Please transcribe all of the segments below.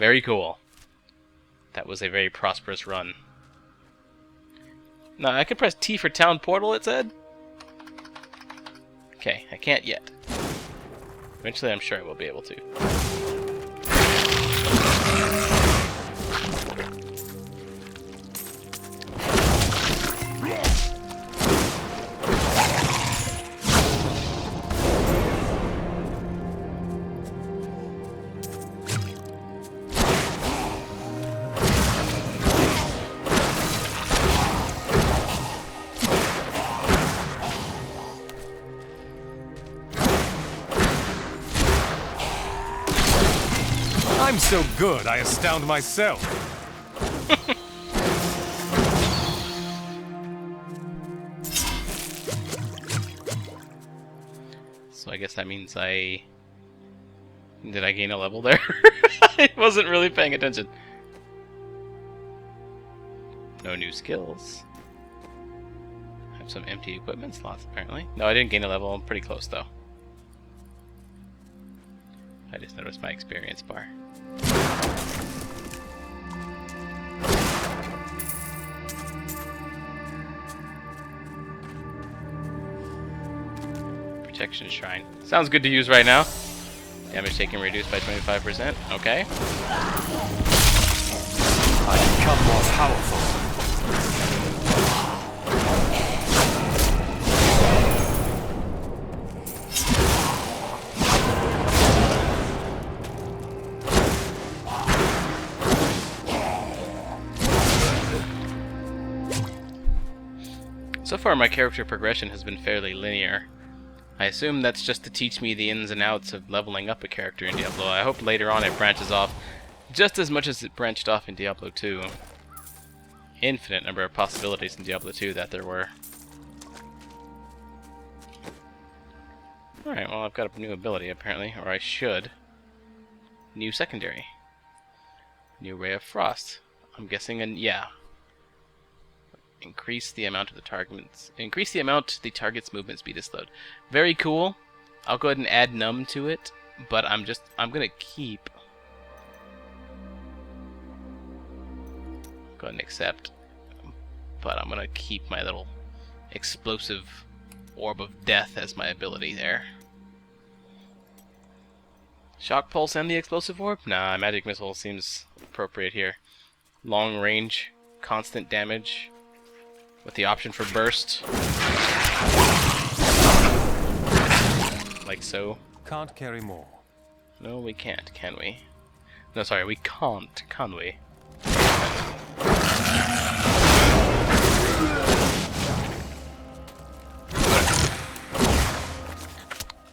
Very cool. That was a very prosperous run. Now, I could press T for town portal, it said? Okay, I can't yet. Eventually, I'm sure I will be able to. I'm so good, I astound myself. So I guess that means I... Did I gain a level there? I wasn't really paying attention. No new skills. I have some empty equipment slots, apparently. No, I didn't gain a level. I'm pretty close, though. I just noticed my experience bar. Protection Shrine. Sounds good to use right now. Damage taken reduced by 25%. Okay. I become more powerful. So far, my character progression has been fairly linear. I assume that's just to teach me the ins and outs of leveling up a character in Diablo. I hope later on it branches off just as much as it branched off in Diablo 2. Infinite number of possibilities in Diablo 2 that there were. Alright, well I've got a new ability apparently, or I should. New secondary. New Ray of Frost. I'm guessing yeah. Increase the amount the target's movement speed is slowed. Very cool. I'll go ahead and add numb to it, but I'm gonna keep. Go ahead and accept. But I'm gonna keep my little explosive orb of death as my ability there. Shock pulse and the explosive orb? Nah, magic missile seems appropriate here. Long range, constant damage. With the option for burst. Like so. Can't carry more. No, we can't, can we? No, sorry, we can't, can we?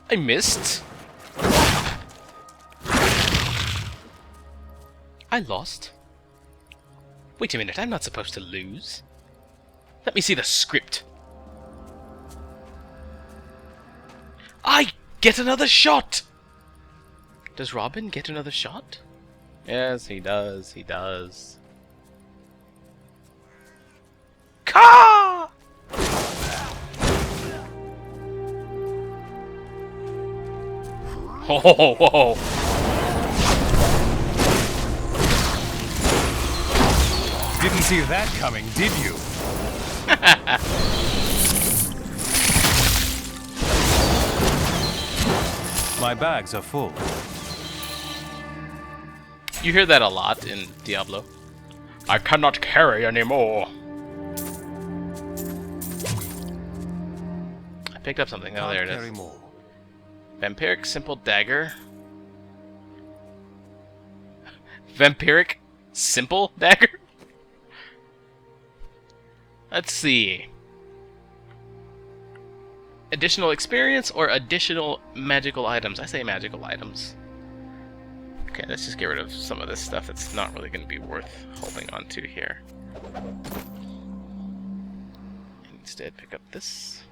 I missed. I lost. Wait a minute, I'm not supposed to lose. Let me see the script. I get another shot! Does Robin get another shot? Yes, he does. He does. Ka! Ho ho ho ho! Didn't see that coming, did you? My bags are full. You hear that a lot in Diablo. I cannot carry anymore. I picked up something. Oh, there it is. More. Vampiric Simple Dagger. Vampiric Simple Dagger? Let's see. Additional experience or additional magical items? I say magical items. Okay, let's just get rid of some of this stuff that's not really going to be worth holding on to here. Instead, pick up this.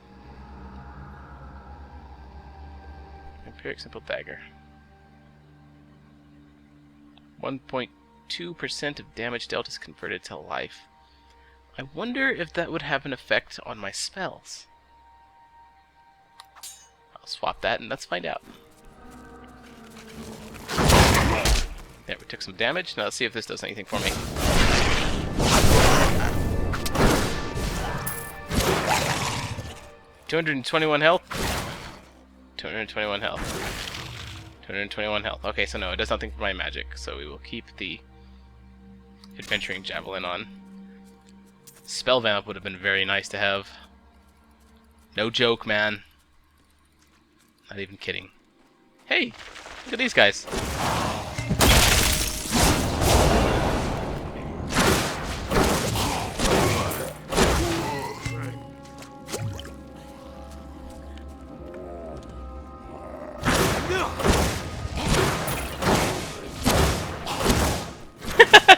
Vampiric Simple Dagger. 1.2% of damage dealt is converted to life. I wonder if that would have an effect on my spells. I'll swap that and let's find out. There we took some damage. Now let's see if this does anything for me. 221 health. 221 health. 221 health. Okay, so no, it does nothing for my magic, so we will keep the adventuring javelin on. Spell vamp would have been very nice to have. No joke, man. Not even kidding. Hey, look at these guys.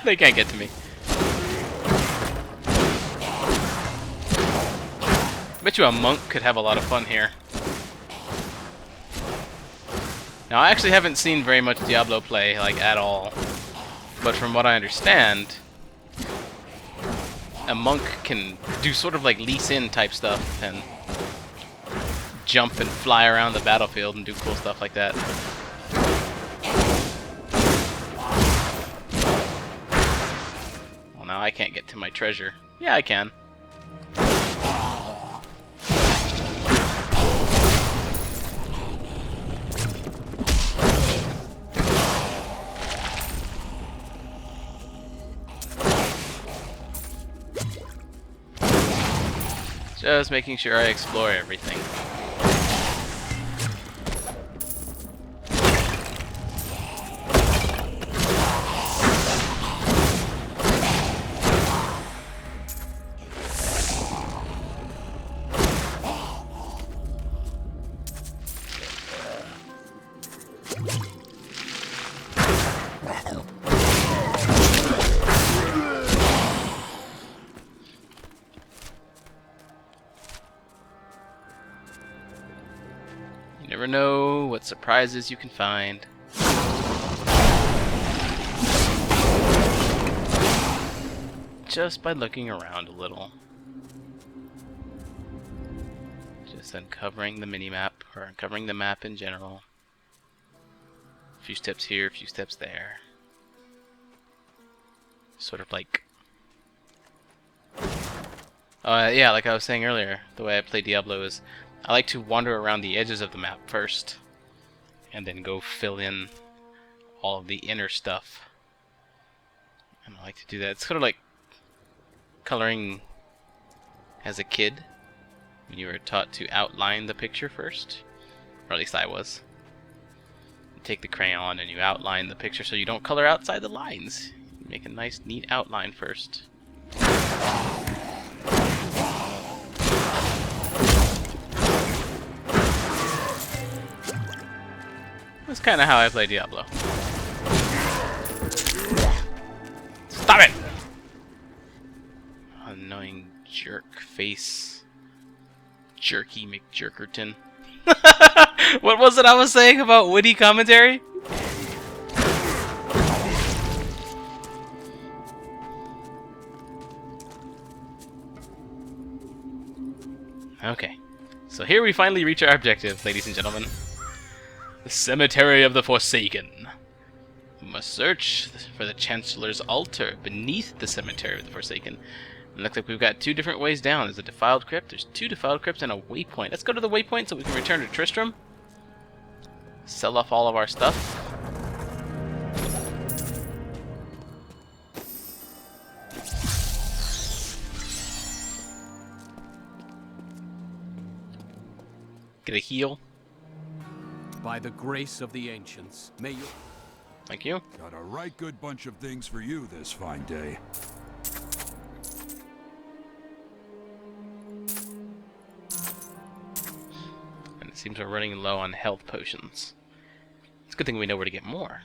They can't get to me. Bet you a monk could have a lot of fun here. Now, I actually haven't seen very much Diablo play, like, at all. But from what I understand, a monk can do sort of like Lee Sin type stuff and jump and fly around the battlefield and do cool stuff like that. Well, now I can't get to my treasure. Yeah, I can. Just making sure I explore everything. You never know what surprises you can find. Just by looking around a little. Just uncovering the minimap, or uncovering the map in general. A few steps here, a few steps there. Sort of like... yeah, like I was saying earlier, the way I play Diablo is I like to wander around the edges of the map first, and then go fill in all of the inner stuff. And I like to do that. It's sort of like coloring as a kid, when you were taught to outline the picture first. Or at least I was. You take the crayon and you outline the picture so you don't color outside the lines. You make a nice, neat outline first. That's kind of how I play Diablo. Stop it! Annoying jerk face. Jerky McJerkerton. What was it I was saying about witty commentary? Okay. So here we finally reach our objective, ladies and gentlemen. The Cemetery of the Forsaken. We must search for the Chancellor's altar beneath the Cemetery of the Forsaken. It looks like we've got two different ways down. There's a Defiled Crypt, there's two Defiled Crypts, and a waypoint. Let's go to the waypoint so we can return to Tristram. Sell off all of our stuff. Get a heal. By the grace of the ancients, may you... Thank you. Got a right good bunch of things for you this fine day. And it seems we're running low on health potions. It's a good thing we know where to get more.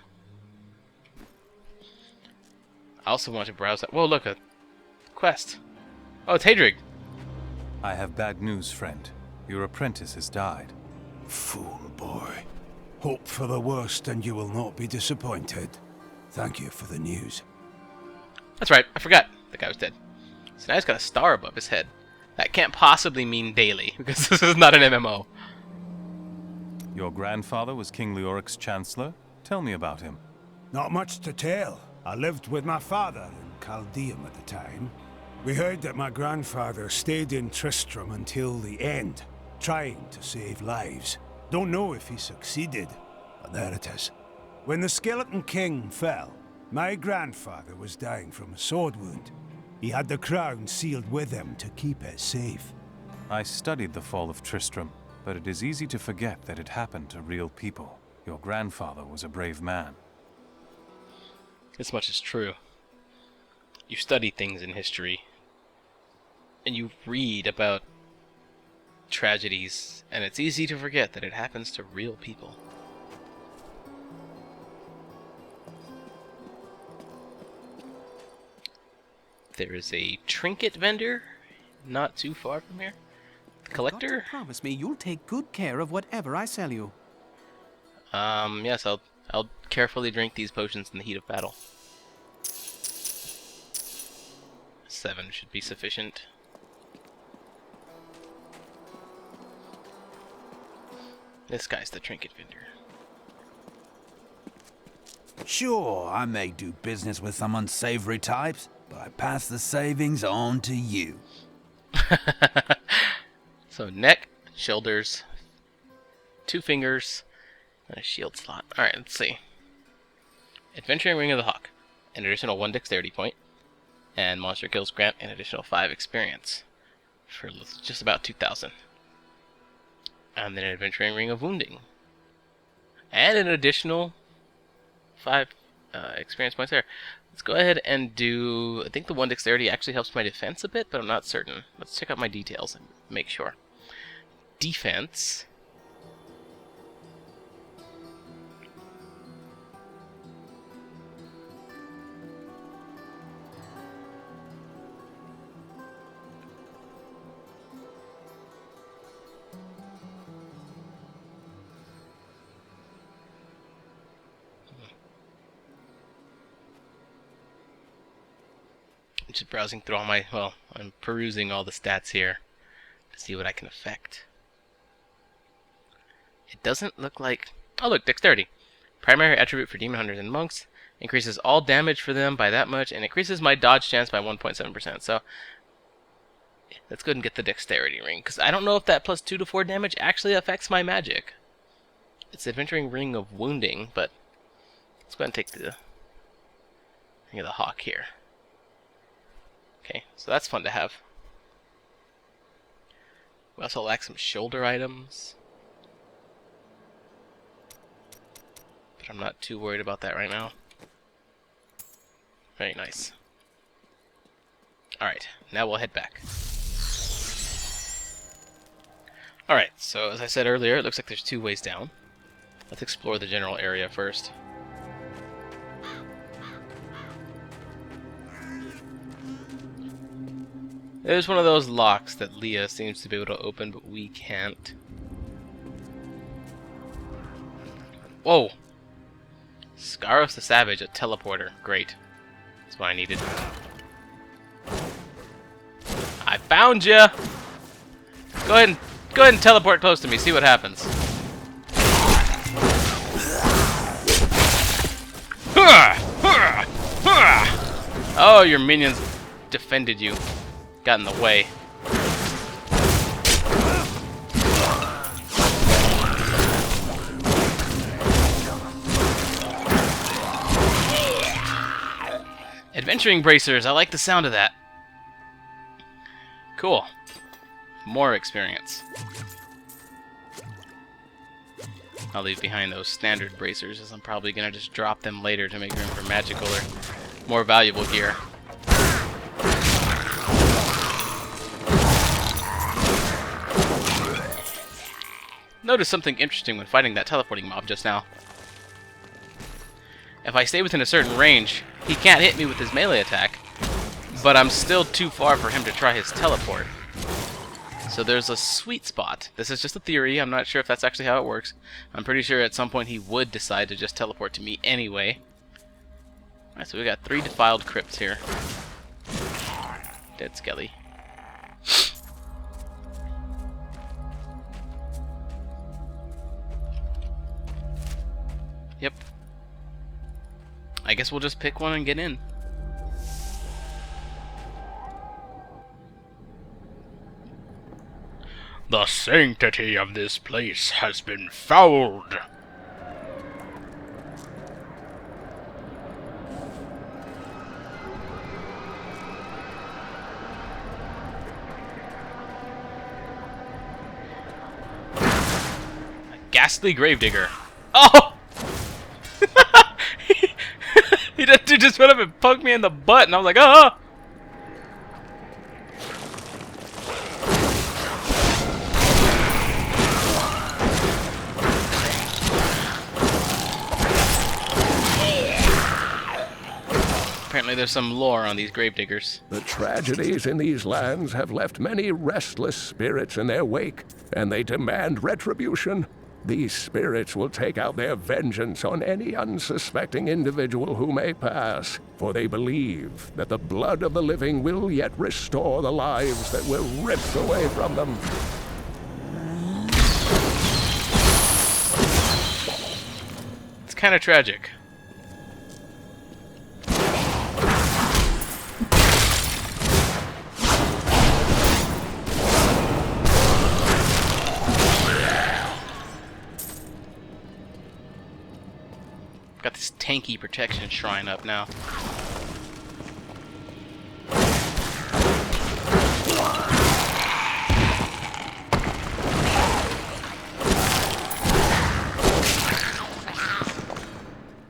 I also want to browse that. Whoa, look, a quest. Oh, it's Hadrig. I have bad news, friend. Your apprentice has died. Fool boy. Hope for the worst and you will not be disappointed. Thank you for the news. That's right, I forgot. The guy was dead. So now he's got a star above his head. That can't possibly mean daily, because this is not an MMO. Your grandfather was King Leoric's chancellor? Tell me about him. Not much to tell. I lived with my father in Chaldeum at the time. We heard that my grandfather stayed in Tristram until the end, trying to save lives. Don't know if he succeeded, but there it is. When the Skeleton King fell, my grandfather was dying from a sword wound. He had the crown sealed with him to keep it safe. I studied the fall of Tristram, but it is easy to forget that it happened to real people. Your grandfather was a brave man. This much is true. You study things in history, and you read about tragedies, and it's easy to forget that it happens to real people. There is a trinket vendor not too far from here. Collector? You've got to promise me you'll take good care of whatever I sell you. Yes, I'll carefully drink these potions in the heat of battle. 7 should be sufficient. This guy's the trinket vendor. Sure, I may do business with some unsavory types, but I pass the savings on to you. So neck, shoulders, 2 fingers, and a shield slot. Alright, let's see. Adventuring Ring of the Hawk. An additional 1 dexterity point. And monster kills grant an additional 5 experience. For just about 2,000. And then an Adventuring Ring of Wounding. And an additional 5 experience points there. Let's go ahead and do... I think the 1 dexterity actually helps my defense a bit, but I'm not certain. Let's check out my details and make sure. Defense. Just browsing through all my, well, I'm perusing all the stats here to see what I can affect. It doesn't look like... Oh look, dexterity. Primary attribute for demon hunters and monks. Increases all damage for them by that much and increases my dodge chance by 1.7%. So, let's go ahead and get the dexterity ring, because I don't know if that plus 2 to 4 damage actually affects my magic. It's the Adventuring Ring of Wounding, but let's go ahead and take the Ring of the Hawk here. Okay, so that's fun to have. We also lack some shoulder items, but I'm not too worried about that right now. Very nice. Alright, now we'll head back. Alright, so as I said earlier, it looks like there's 2 ways down. Let's explore the general area first. There's one of those locks that Leah seems to be able to open, but we can't. Whoa! Scaros the Savage, a teleporter. Great. That's what I needed. I found ya! Go ahead and teleport close to me, see what happens. Oh, your minions defended you. Got in the way. Adventuring bracers, I like the sound of that. Cool. More experience. I'll leave behind those standard bracers, as I'm probably gonna just drop them later to make room for magical or more valuable gear. Noticed something interesting when fighting that teleporting mob just now. If I stay within a certain range, he can't hit me with his melee attack, but I'm still too far for him to try his teleport. So there's a sweet spot. This is just a theory, I'm not sure if that's actually how it works. I'm pretty sure at some point he would decide to just teleport to me anyway. Alright, so we got 3 defiled crypts here. Dead Skelly. Yep. I guess we'll just pick one and get in. The sanctity of this place has been fouled. Ghastly gravedigger. Oh! He just went up and poked me in the butt, and I was like, oh! Apparently there's some lore on these gravediggers. The tragedies in these lands have left many restless spirits in their wake, and they demand retribution. These spirits will take out their vengeance on any unsuspecting individual who may pass, for they believe that the blood of the living will yet restore the lives that were ripped away from them. It's kind of tragic. Got this tanky protection shrine up now.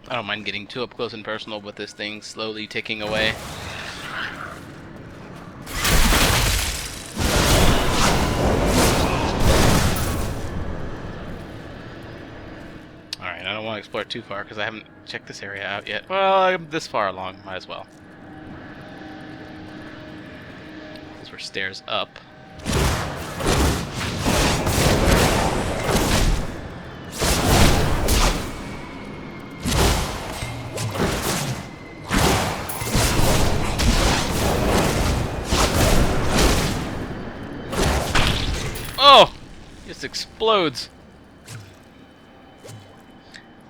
I don't mind getting too up close and personal with this thing slowly ticking away. Alright, I don't want to explore too far because I haven't checked this area out yet. Well, I'm this far along, might as well. These were stairs up. Oh! It just explodes.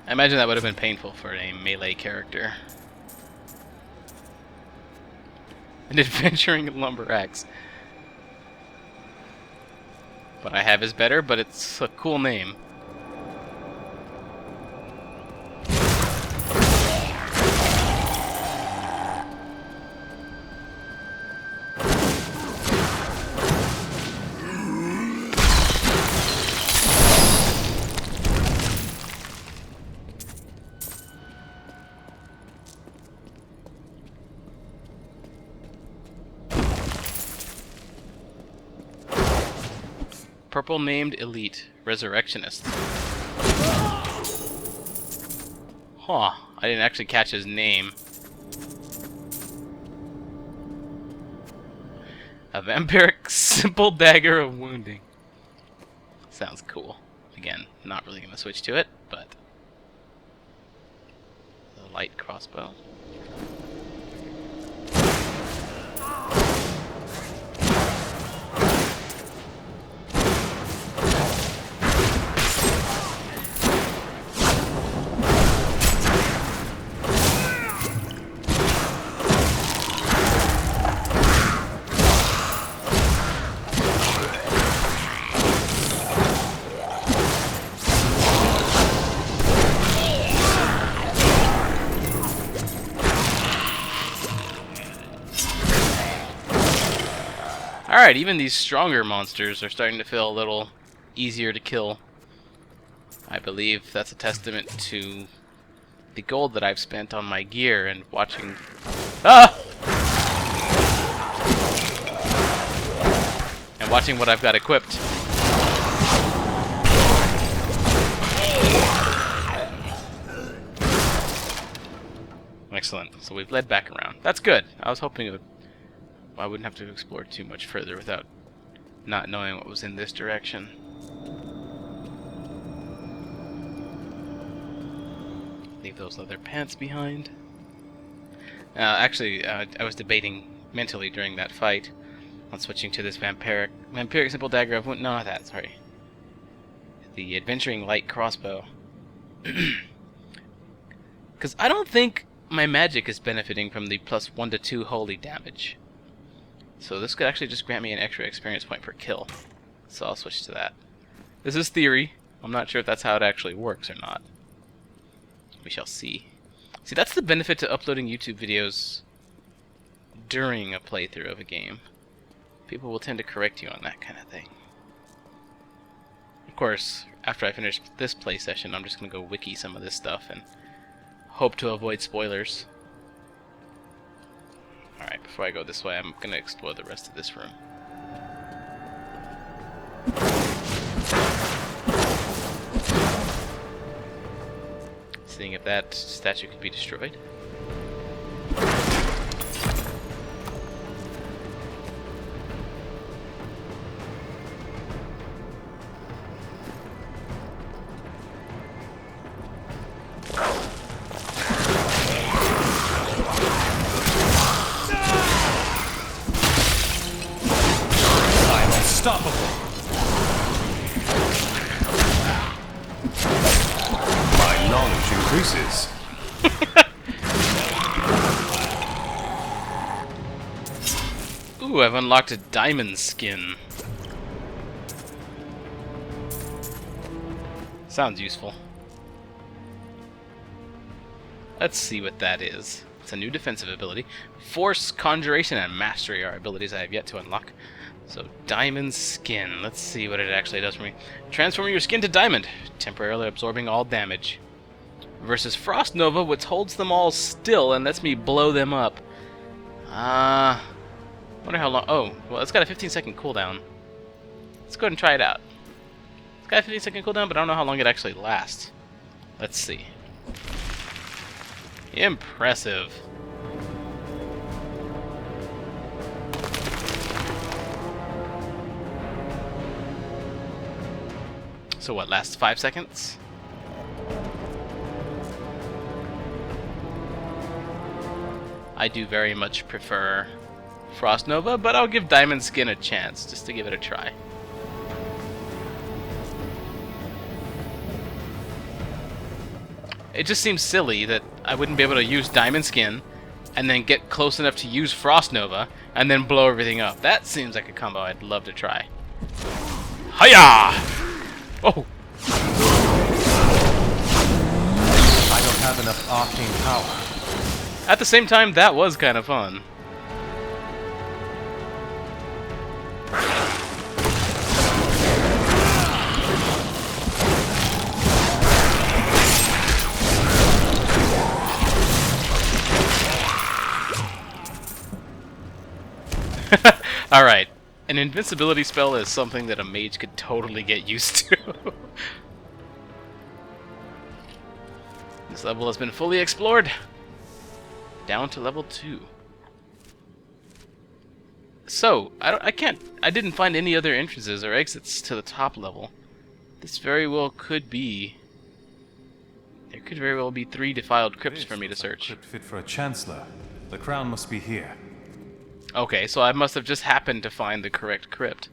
I imagine that would have been painful for a melee character. An adventuring lumber-axe. What I have is better, but it's a cool name. Purple named elite resurrectionist. Huh, I didn't actually catch his name. A vampiric simple dagger of wounding. Sounds cool. Again, not really gonna switch to it, but the light crossbow. Alright, even these stronger monsters are starting to feel a little easier to kill. I believe that's a testament to the gold that I've spent on my gear and watching... Ah! And watching what I've got equipped. Excellent. So we've led back around. That's good. I was hoping it would... I wouldn't have to explore too much further without not knowing what was in this direction. Leave those leather pants behind. Actually, I was debating mentally during that fight on switching to this vampiric simple dagger of... No, not that, sorry. The adventuring light crossbow. Because I don't think my magic is benefiting from the plus 1 to 2 holy damage. So this could actually just grant me an extra experience point per kill. So I'll switch to that. This is theory. I'm not sure if that's how it actually works or not. We shall see. See, that's the benefit to uploading YouTube videos during a playthrough of a game. People will tend to correct you on that kind of thing. Of course, after I finish this play session, I'm just going to go wiki some of this stuff and hope to avoid spoilers. Alright, before I go this way, I'm going to explore the rest of this room. Seeing if that statue could be destroyed. I'm unstoppable. My knowledge increases. Ooh, I've unlocked a diamond skin. Sounds useful. Let's see what that is. It's a new defensive ability. Force, Conjuration, and Mastery are abilities I have yet to unlock. So, Diamond Skin. Let's see what it actually does for me. Transform your skin to diamond, temporarily absorbing all damage. Versus Frost Nova, which holds them all still and lets me blow them up. Wonder how long... Oh, well, it's got a 15-second cooldown. Let's go ahead and try it out. It's got a 15-second cooldown, but I don't know how long it actually lasts. Let's see. Impressive. So what, lasts 5 seconds? I do very much prefer Frost Nova, but I'll give Diamond Skin a chance, just to give it a try. It just seems silly that I wouldn't be able to use Diamond Skin and then get close enough to use Frost Nova and then blow everything up. That seems like a combo I'd love to try. Hiya! Oh! I don't have enough arcane power. At the same time, that was kind of fun. Alright, an invincibility spell is something that a mage could totally get used to. This level has been fully explored. Down to level 2. So, I didn't find any other entrances or exits to the top level. This very well could be... There could very well be 3 defiled crypts for me to search. Crypt fit for a chancellor. The crown must be here. Okay, so I must have just happened to find the correct crypt.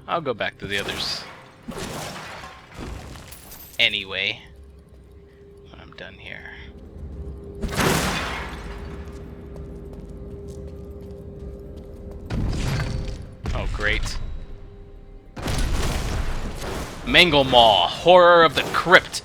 I'll go back to the others. Anyway, when I'm done here. Oh, great. Mangle Maw, Horror of the Crypt.